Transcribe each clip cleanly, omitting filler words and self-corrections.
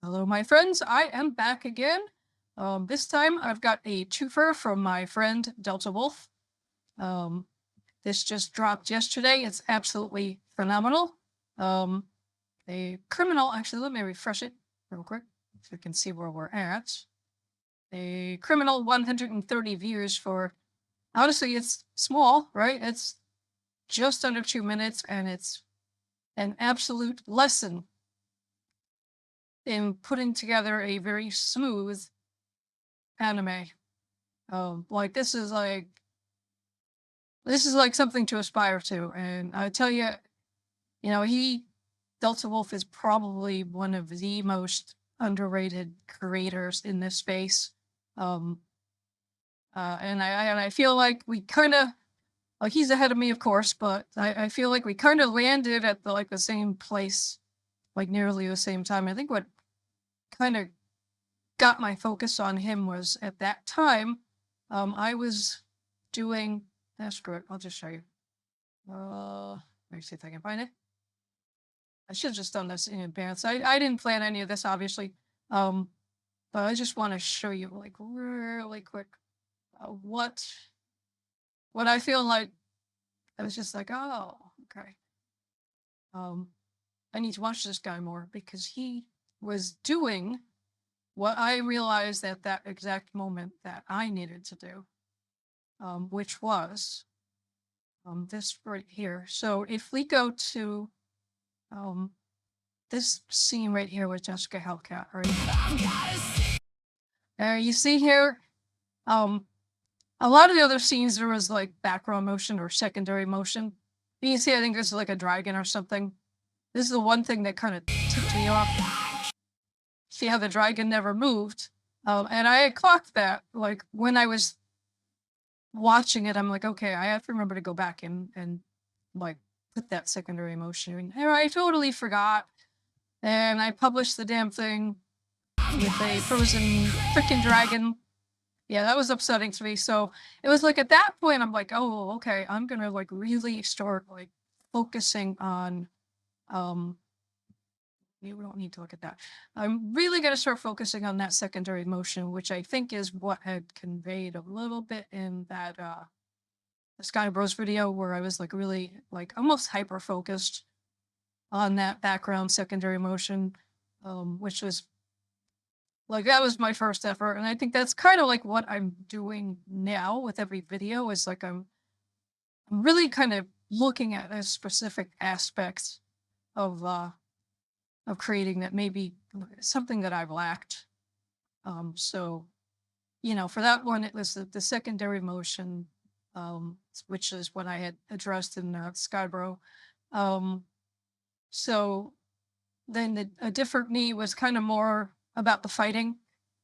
Hello, my friends. I am back again. This time I've got a twofer from my friend Deltawolf. Um, this just dropped yesterday. It's absolutely phenomenal. Um, a criminal, actually, let me refresh it real quick so you can see where we're at. A criminal 130 views for, honestly, it's small, right? It's just under 2 minutes and it's an absolute lesson in putting together a very smooth anime. Like this is like something to aspire to. And I tell you, Delta Wolf is probably one of the most underrated creators in this space. Um, and I feel like we kind of he's ahead of me, of course, but I feel like we kind of landed at the same place, like nearly the same time. I think what kind of got my focus on him was at that time, I was doing. Screw it. I'll just show you. Let me see if I can find it. I should have just done this in advance. I didn't plan any of this, obviously. Um, but I just want to show you, like, really quick, what I feel like. I was just like, oh, okay. Um, I need to watch this guy more because he was doing what I realized at that exact moment that I needed to do, which was this right here. So if we go to um, this scene right here with Jessica Hellcat, right? You see here, um, a lot of the other scenes there was like background motion or secondary motion. You see, I think there's like a dragon or something. This is the one thing that kind of tipped me off. See how the dragon never moved, and I had clocked that like when I was watching it. I'm like, okay, I have to remember to go back and like put that secondary motion in. And I totally forgot, and I published the damn thing with a frozen freaking dragon. Yeah, that was upsetting to me. So it was like at that point, I'm like, oh, okay, I'm gonna like really start like focusing on. Um, we don't need to look at that. I'm really gonna start focusing on that secondary motion, which I think is what had conveyed a little bit in that the Sky Bros video, where I was like really like almost hyper focused on that background secondary motion, which was like that was my first effort. And I think that's kind of like what I'm doing now with every video is like I'm really kind of looking at a specific aspects of creating that maybe something that I've lacked. So for that one it was the secondary motion, which is what I had addressed in Skybro. Um, so then a different me was kind of more about the fighting,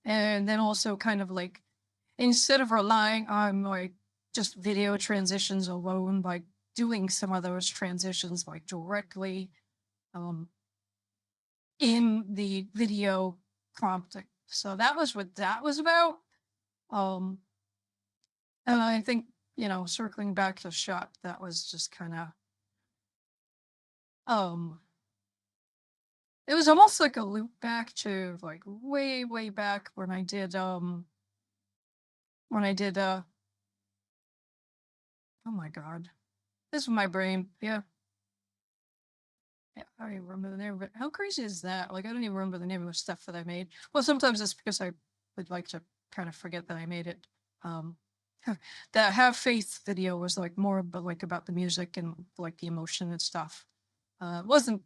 and then also kind of like instead of relying on like just video transitions alone, like doing some of those transitions like directly um, in the video prompting. So that was what that was about. Um, and I think, circling back to the shot, that was just kind of, um, it was almost like a loop back to like way, way back when I did, oh my God, this is my brain. Yeah. Yeah, I don't even remember the name of it. How crazy is that? Like, I don't even remember the name of the stuff that I made. Well, sometimes it's because I would like to kind of forget that I made it. Um, that Have Faith video was like more but like about the music and like the emotion and stuff. It wasn't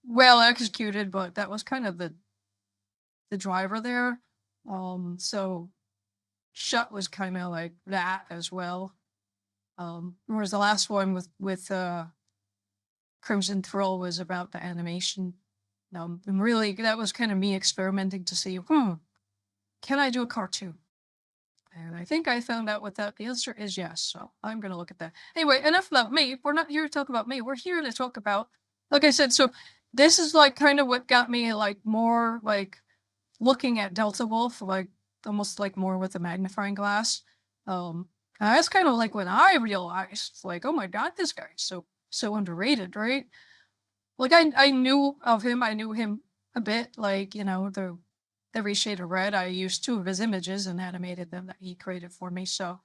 well executed, but that was kind of the driver there. So Shut was kind of like that as well. Whereas the last one with Crimson Thrill was about the animation. And really, that was kind of me experimenting to see, can I do a cartoon? And I think I found out what the answer is yes. So I'm going to look at that. Anyway, enough about me. We're not here to talk about me. We're here to talk about, like I said, so this is like kind of what got me like more like looking at Deltawolf, like almost like more with a magnifying glass. And that's kind of like when I realized, like, oh my God, this guy's so underrated, right? Like I knew of him. I knew him a bit, like, every shade of red. I used 2 of his images and animated them that he created for me. So,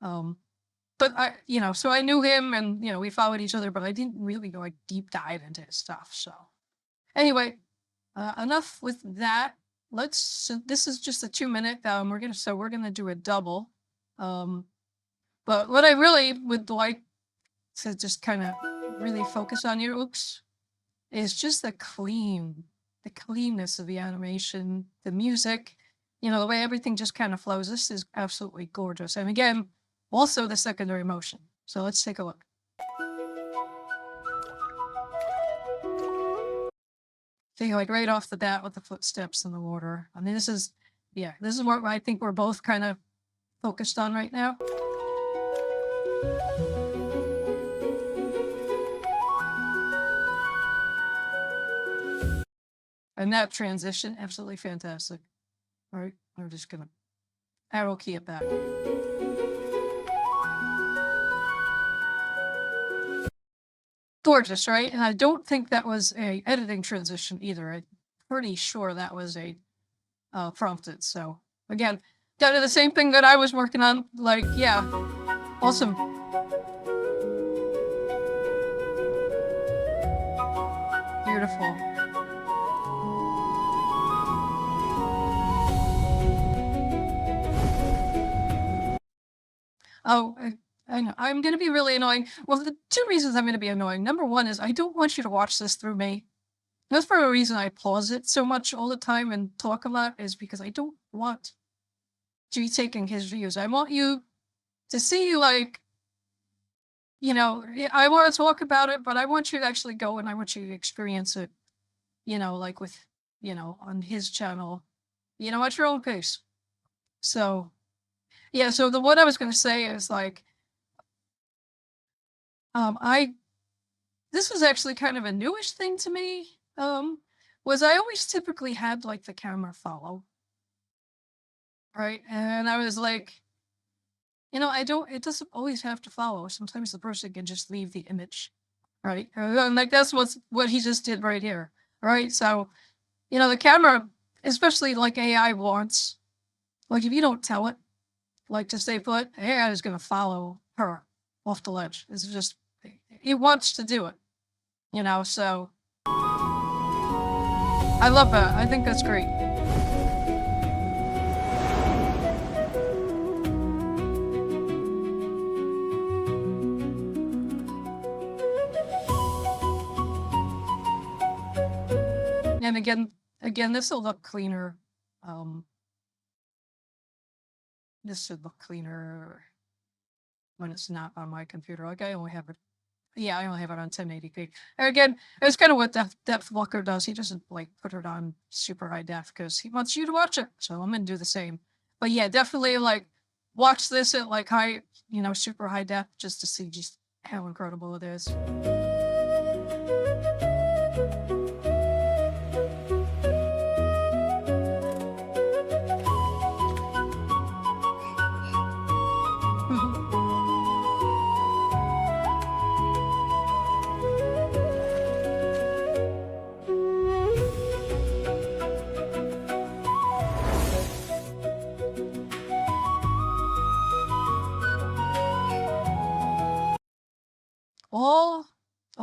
um, but so I knew him and, we followed each other, but I didn't really go like deep dive into his stuff. So anyway, enough with that. This is just a 2-minute. We're gonna do a double. But what I really would like to just kind of really focus on your looks is just the cleanness of the animation, the music, the way everything just kind of flows. This is absolutely gorgeous. And again, also the secondary motion. So let's take a look. See, like right off the bat with the footsteps in the water. I mean, this is what I think we're both kind of focused on right now. And that transition, absolutely fantastic. All right, we're just gonna arrow key it back. Gorgeous, right? And I don't think that was a editing transition either. I'm pretty sure that was a prompted. So again, kind of the same thing that I was working on. Like, yeah, awesome. Beautiful. Oh, I know. I'm going to be really annoying. Well, the 2 reasons I'm going to be annoying. Number 1 is I don't want you to watch this through me. That's for a reason I pause it so much all the time and talk a lot, is because I don't want to be taking his views. I want you to see, like, I want to talk about it, but I want you to actually go and I want you to experience it, like with, on his channel, at your own pace. So, yeah, so what I was going to say is like, this was actually kind of a newish thing to me, was I always typically had like the camera follow, right? And I was like, it doesn't always have to follow. Sometimes the person can just leave the image, right? And like that's what he just did right here, right? So, the camera, especially like AI wants, like if you don't tell it, like to stay put, AI is going to follow her off the ledge. It's just, it wants to do it, so I love that. I think that's great. And again, this will look cleaner. This should look cleaner when it's not on my computer. Like I only have it on 1080p. And again, it's kind of what Depth Walker does. He doesn't like put it on super high def because he wants you to watch it. So I'm gonna do the same. But yeah, definitely like watch this at like high, super high def just to see just how incredible it is.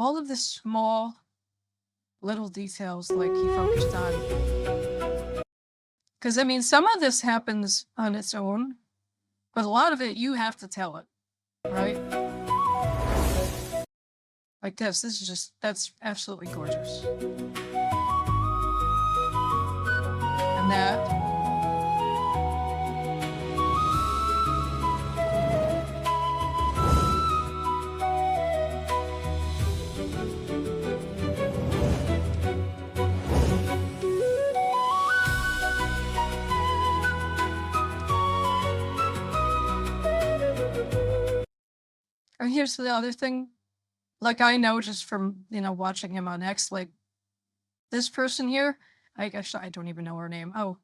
all of the small little details like he focused on. Because I mean, some of this happens on its own, but a lot of it you have to tell it, right? Like this is just, that's absolutely gorgeous. And that. And here's the other thing. Like I know just from, watching him on X, like this person here, I guess I don't even know her name. Oh,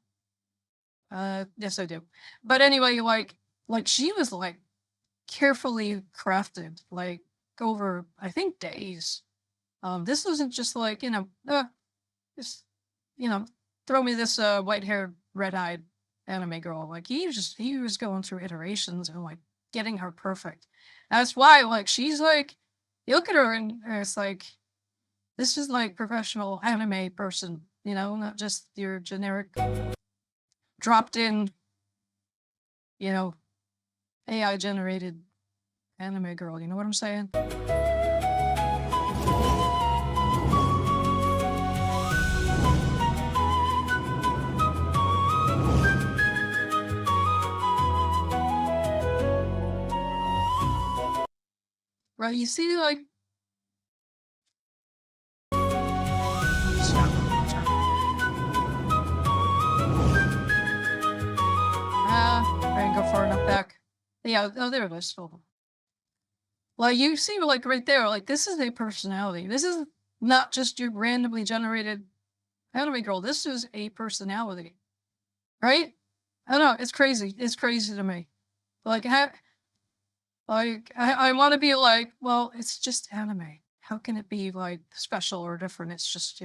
yes I do. But anyway, like she was like carefully crafted, like over, I think days. This wasn't just like, just throw me this white-haired, red-eyed anime girl. Like he was going through iterations and like getting her perfect. That's why like she's like you look at her and it's like this is like professional anime person, not just your generic dropped in, you know, AI generated anime girl. You know what I'm saying? Right? You see, like, stop. I didn't go far enough back. Yeah, oh, there it is. Oh. Well, you see, like right there, like this is a personality. This is not just your randomly generated anime girl. This is a personality, right? I don't know. It's crazy. It's crazy to me. Like, I want to be like, well, it's just anime. How can it be like special or different? It's just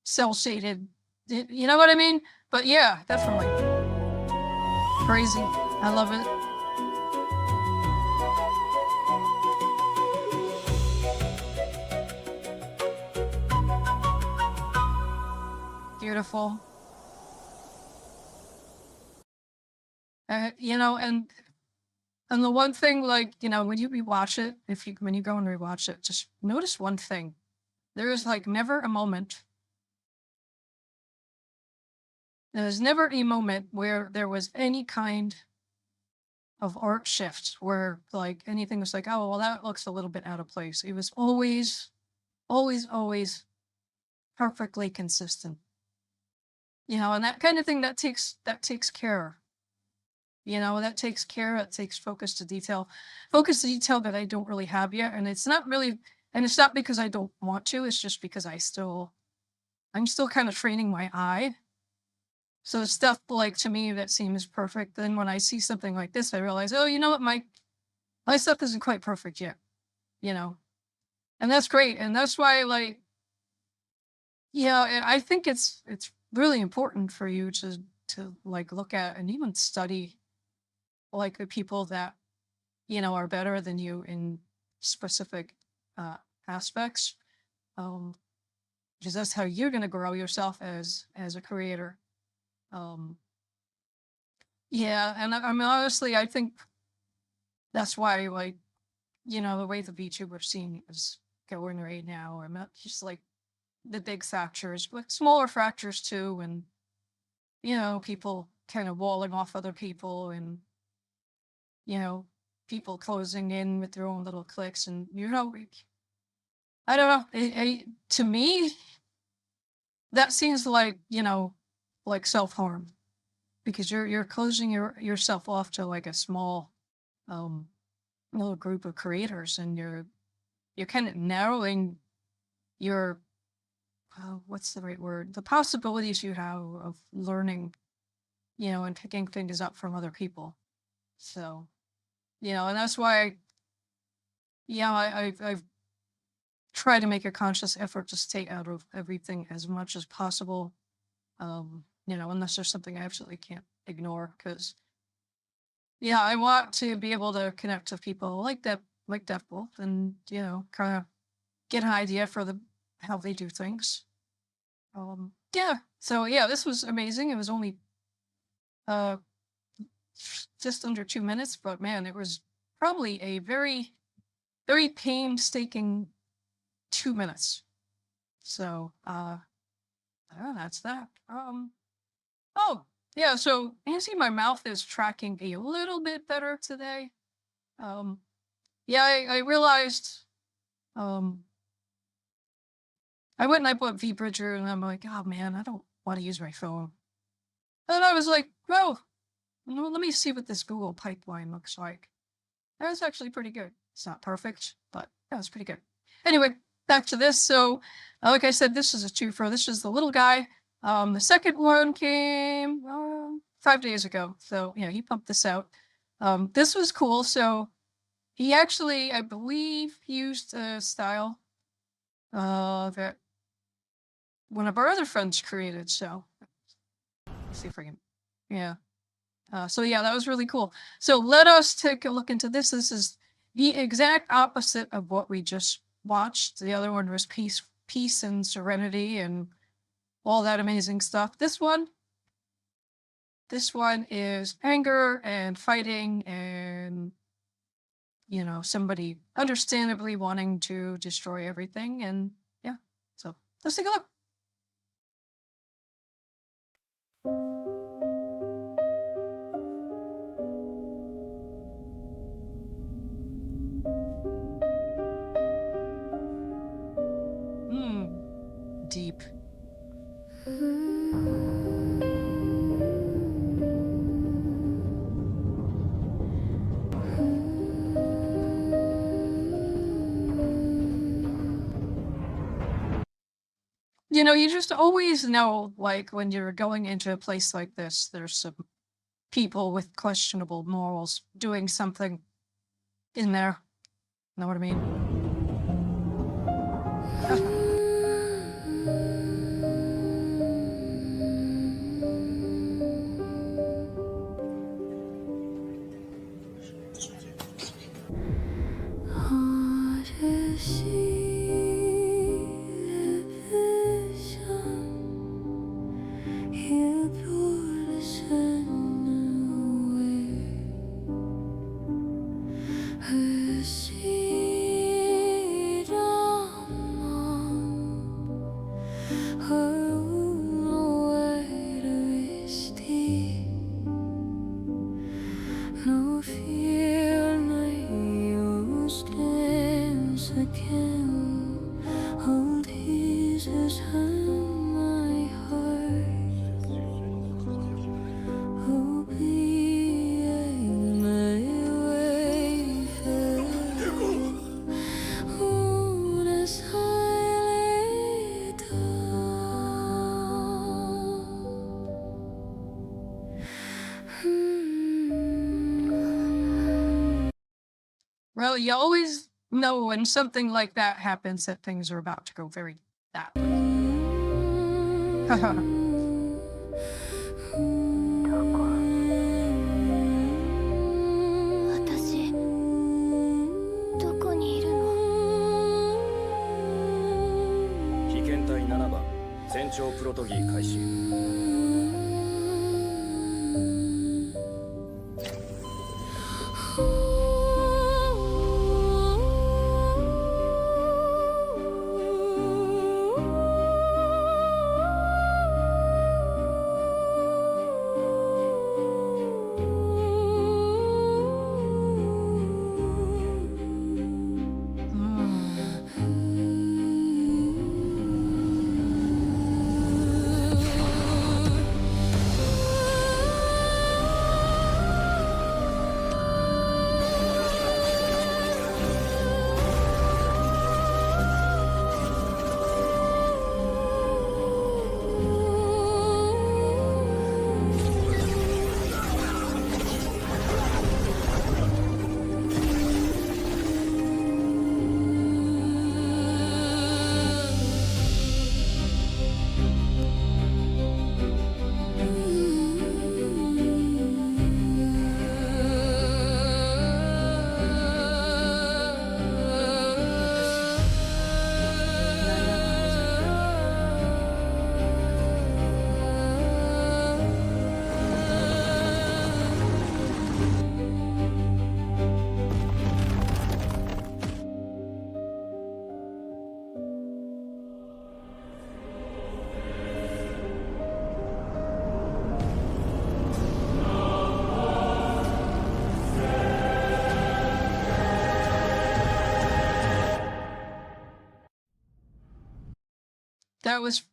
cell shaded. You know what I mean? But yeah, definitely crazy. I love it. Beautiful. And the one thing, like, when you rewatch it, when you go and rewatch it, just notice one thing. There is like never a moment. There's never a moment where there was any kind of art shift where like anything was like, oh, well, that looks a little bit out of place. It was always, always, always perfectly consistent. And that kind of thing that takes care. That takes care. It takes focus to detail that I don't really have yet. And it's not really, and it's not because I don't want to, it's just because I'm still kind of training my eye. So stuff like to me that seems perfect. Then when I see something like this, I realize, oh, you know what? My stuff isn't quite perfect yet, you know, and that's great. And that's why like, yeah, I think it's really important for you to like look at and even study like the people that are better than you in specific uh, aspects, um, because that's how you're going to grow yourself as a creator. Um, yeah, and I mean honestly, I think that's why like the way the VTuber scene is going right now, I'm not just like the big fractures, but smaller fractures too, and people kind of walling off other people, and you know people closing in with their own little cliques, and I don't know. To me, that seems like like self harm because you're closing yourself off to like a small um little group of creators, and you're kind of narrowing your what's the right word? The possibilities you have of learning, and picking things up from other people. So and that's why I've tried to make a conscious effort to stay out of everything as much as possible. Unless there's something I absolutely can't ignore, because I want to be able to connect to people like Deltawolf, and kind of get an idea for the how they do things. Yeah. So yeah, this was amazing. It was only uh just under 2 minutes, but man, it was probably a very, very painstaking 2 minutes. So that's that. Oh yeah, so you see my mouth is tracking a little bit better today. Um yeah, I realized um I went and I bought V Bridger, and I'm like, oh man, I don't want to use my phone. And I was like, oh, let me see what this Google pipeline looks like. That was actually pretty good. It's not perfect, but that was pretty good. Anyway, back to this. So, like I said, this is a twofer. This is the little guy. The second one came 5 days ago. So, he pumped this out. This was cool. So, he actually, I believe, used a style that one of our other friends created. So let's see if I can, yeah. So yeah, that was really cool. So let us take a look into this. This is the exact opposite of what we just watched. The other one was peace and serenity and all that amazing stuff. This one is anger and fighting and, somebody understandably wanting to destroy everything. And yeah, so let's take a look. Deep. You just always know, like, when you're going into a place like this, there's some people with questionable morals doing something in there. Know what I mean? Well, you always know when something like that happens that things are about to go very badly.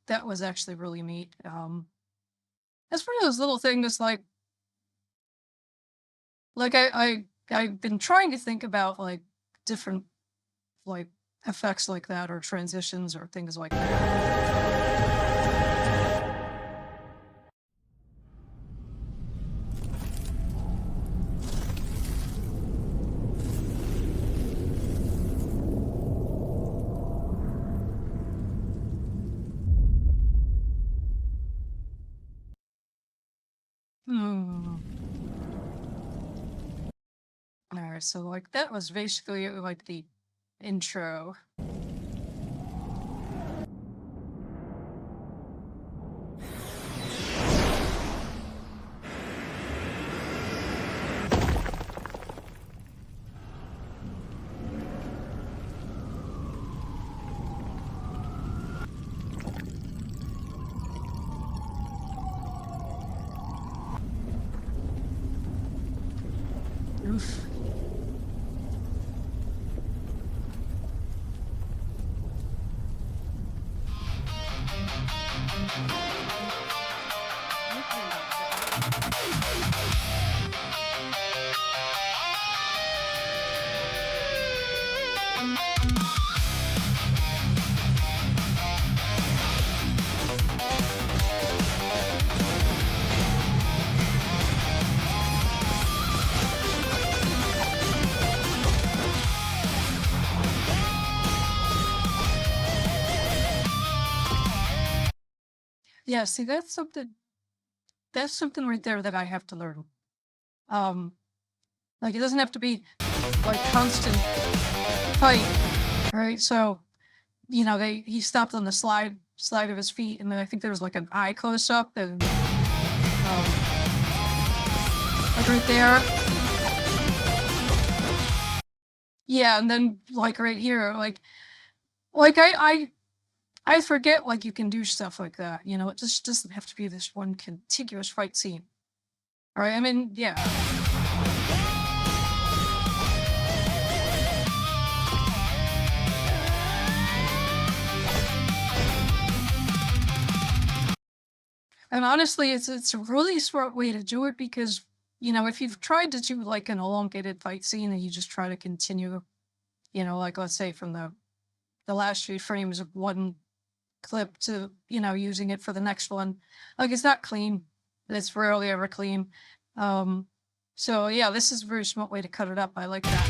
That was actually really neat. That's one of those little things like I've been trying to think about like different like effects like that or transitions or things like that. Hmm. Alright, so like that was basically like the intro. Oof. Yeah, see that's something right there that I have to learn. Um like it doesn't have to be like constant fight, right? So, he stopped on the slide of his feet, and then I think there was like an eye close up and like right there. Yeah, and then like right here, like I forget like you can do stuff like that, it just doesn't have to be this one contiguous fight scene. All right, I mean, yeah. And honestly, it's a really smart way to do it because, if you've tried to do like an elongated fight scene and you just try to continue, like let's say from the last few frames of one clip to, using it for the next one, like it's not clean. It's rarely ever clean. Um, so yeah, this is a very smart way to cut it up. I like that.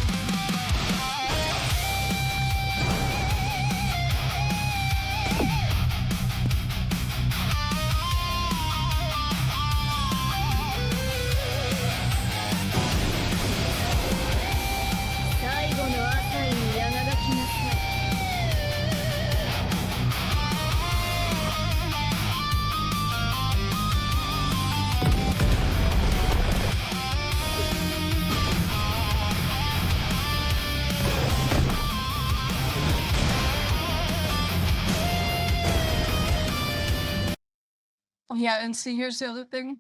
Oh, yeah, and see, here's the other thing.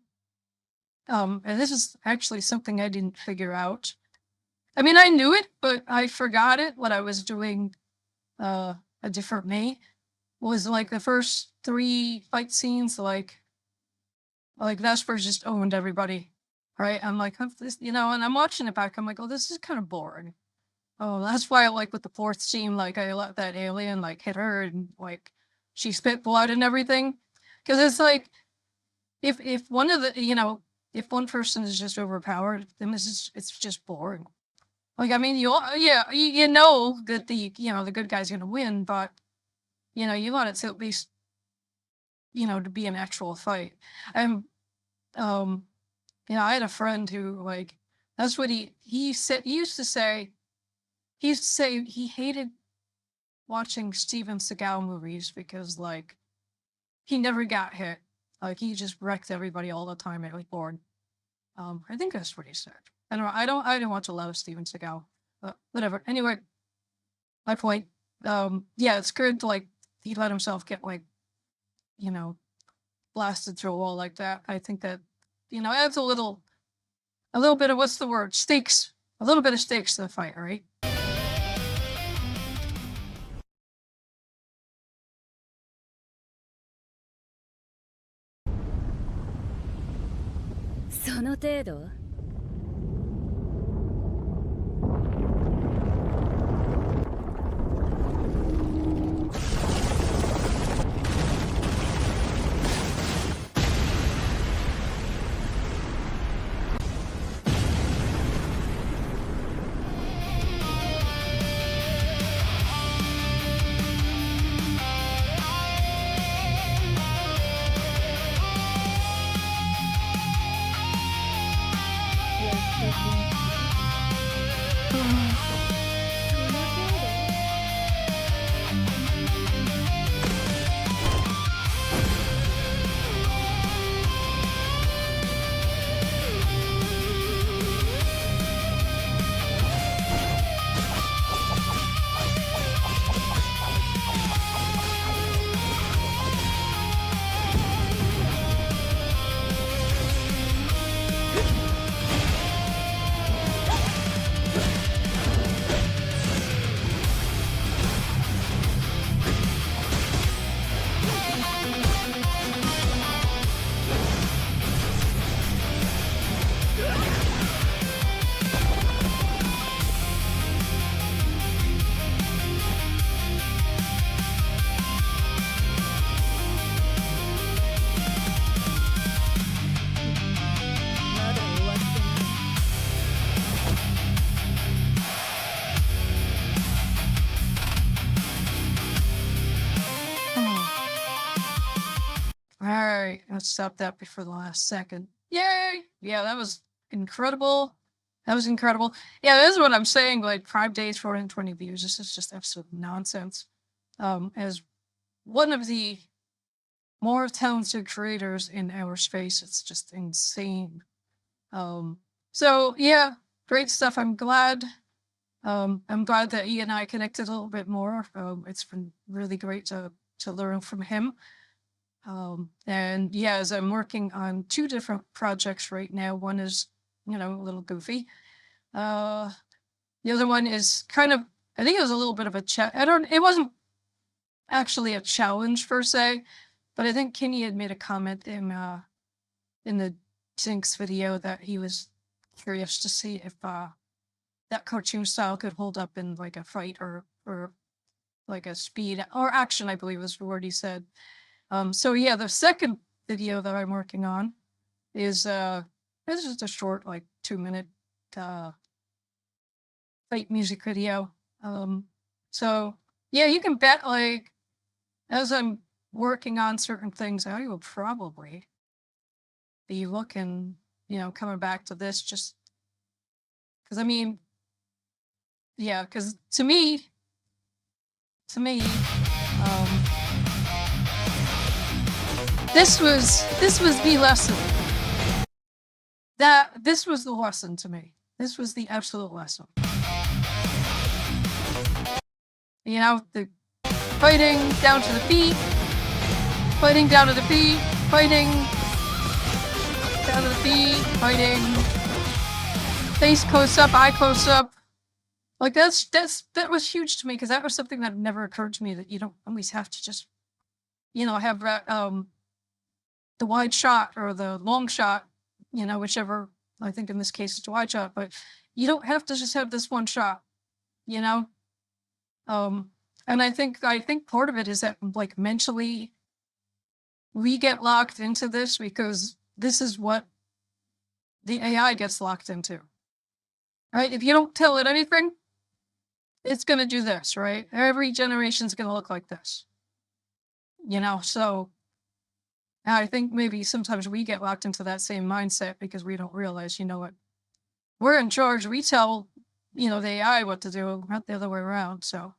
And this is actually something I didn't figure out. I mean, I knew it, but I forgot it when I was doing a different May. Was like the first three fight scenes, like Vesper's just owned everybody, right? I'm like, this, and I'm watching it back. I'm like, oh, this is kind of boring. Oh, that's why I like with the fourth scene, like I let that alien like hit her and like she spit blood and everything, because it's like if one of the if one person is just overpowered, then it's just boring. Like I mean, yeah, you know that the good guy's gonna win, but you want it to at least to be an actual fight. And um, I had a friend who like that's what he said. He used to say he hated watching Steven Seagal movies because like he never got hit. Like he just wrecked everybody all the time at like board. I think that's what he said. I don't know. I didn't watch a lot of Steven Seagal, but whatever. Anyway, my point. Yeah, it's good to like he let himself get like, you know, blasted through a wall like that. I think that, adds a little bit of what's the word? Stakes. A little bit of stakes to the fight, right? その程度 I stopped that before the last second. Yay! Yeah, that was incredible. That was incredible. Yeah, this is what I'm saying. Like 5 days, 420 views. This is just absolute nonsense. As one of the more talented creators in our space, it's just insane. So yeah, great stuff. I'm glad that he and I connected a little bit more. It's been really great to learn from him. And yeah, as I'm working on 2 different projects right now, one is, a little goofy. The other one is kind of, I think it was a little bit of a it wasn't actually a challenge per se, but I think Kenny had made a comment in the Zinx video that he was curious to see if that cartoon style could hold up in like a fight or like a speed or action, I believe was the word he said. So yeah, the second video that I'm working on is this is a short, like 2-minute fight music video. So yeah, you can bet like as I'm working on certain things, I will probably be looking, coming back to this just because I mean, yeah, because to me, this was the lesson. This was the lesson to me. This was the absolute lesson. The fighting down to the feet, fighting down to the feet, fighting down to the feet, fighting face close up, eye close up. Like that was huge to me because that was something that never occurred to me, that you don't always have to just, have that the wide shot or the long shot, whichever. I think in this case it's a wide shot, but you don't have to just have this one shot, and I think part of it is that like mentally we get locked into this because this is what the AI gets locked into, right? If you don't tell it anything, it's going to do this, right? Every generation's going to look like this, so I think maybe sometimes we get locked into that same mindset because we don't realize, what, we're in charge. We tell, the AI what to do, not the other way around. So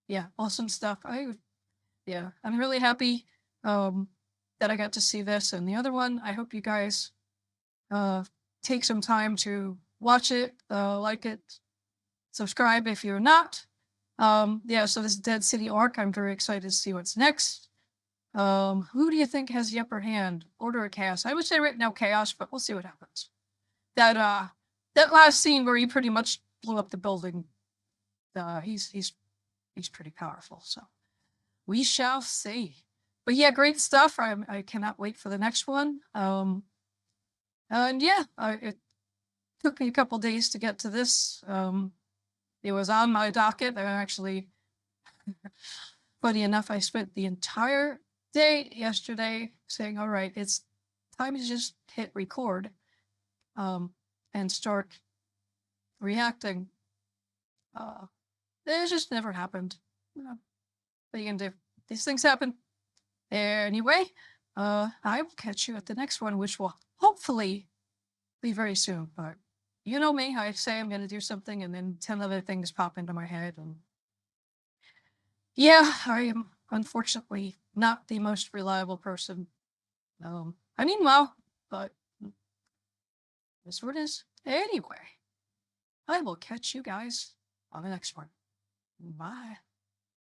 yeah, awesome stuff. I'm really happy that I got to see this. And the other one, I hope you guys take some time to watch it, like it, subscribe if you're not. So this Dead City arc, I'm very excited to see what's next. Who do you think has the upper hand? Order of Chaos. I would say right now Chaos, but we'll see what happens. That last scene where he pretty much blew up the building, he's pretty powerful. So we shall see. But yeah, great stuff. I cannot wait for the next one. And yeah, it took me a couple days to get to this. It was on my docket. I actually, funny enough, I spent the entire day yesterday saying, all right, it's time to just hit record and start reacting. It just never happened. What you can do? These things happen. Anyway, I will catch you at the next one, which will hopefully be very soon. But you know me, I say I'm going to do something and then 10 other things pop into my head. And yeah, I am unfortunately not the most reliable person. I mean, well, but this is what it is. Anyway, I will catch you guys on the next one. Bye.